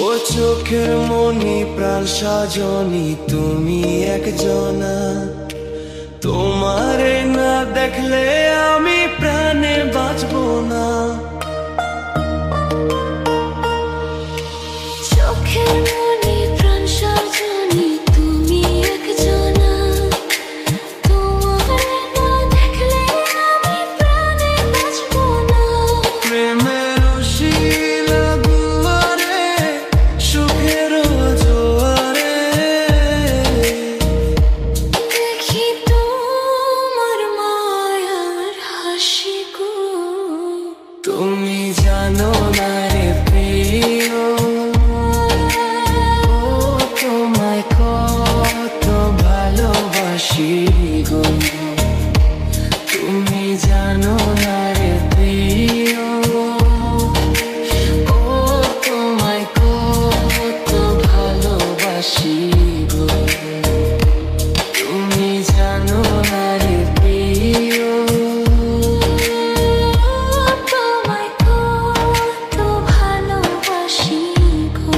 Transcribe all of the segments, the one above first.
ও চোখের মনি প্রাণ সাজনি তুমি একজনা, তোমারে না দেখলে আমি প্রাণে বাঁচবো না। চোখের মনি প্রাণ সাজনি তুমি একজনা, তোমারে না দেখলে আমি প্রাণে বাঁচবো না। প্রেমের শিলা দুয়ারে সুখের জোয়ারে দেখি তোমার মায়ার হাসি গো। তুমি জানো না রে প্রিয়, তোমায় কত ভালোবাসি গো। তুমি জানো না রে প্রিয়, ও তোমায় কত ভালোবাসি গো। তুমি জানো না রে প্রিয়, তোমায় কত ভালোবাসি গো।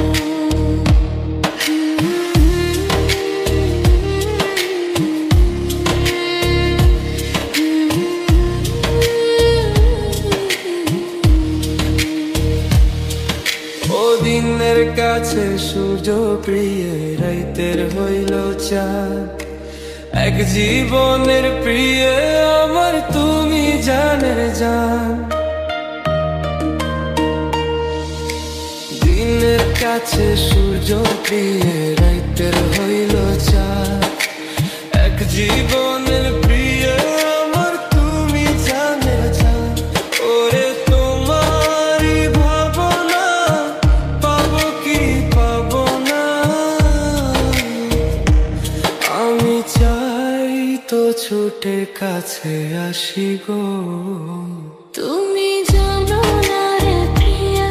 ও দিনের কাছে সূর্য প্রিয়, রাইতের হইল চাঁদ। এক জীবনের প্রিয় আমার তুমি জানের জান। দিনের কাছে সূর্য প্রিয়, রাইতের হইল চাঁদ। এক জীবনের প্রিয় আমার তুমি জানের জান। ওরে তোমারই ভাবনা পাবো কি পাবো না, আমি চাই তো ছুটে কাছে আসি গো। তুমি জানো না রে প্রিয়া,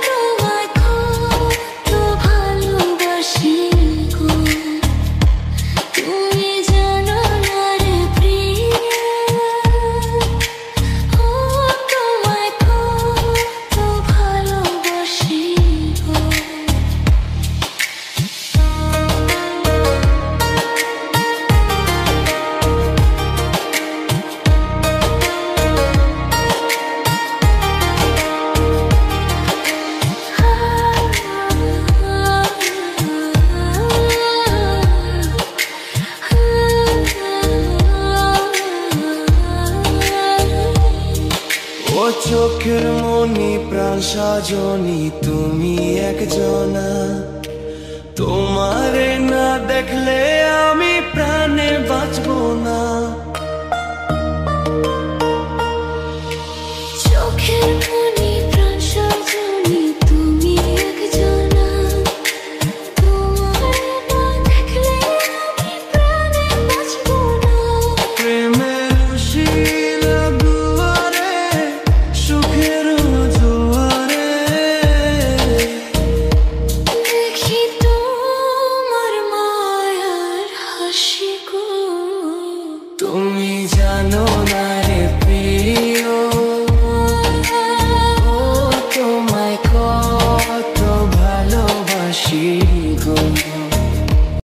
তোমায় কত ভালোবাসি গো। তুমি জানো না রে প্রিয়া, তোমায় কত ভালোবাসি গো। ও চোখের মনি প্রাণ সাজনি তুমি একজনা, তোমারে না দেখলে আমি প্রাণে বাঁচবো না। চোখের মনি প্রাণ সাজনি তুমি একজনা, তোমারে না দেখলে আমি প্রাণে বাঁচবো না। প্রেমের শিলা দুয়ারে সুখের জোয়ারে দেখি তোমার মায়ার হাসি গো। তুমি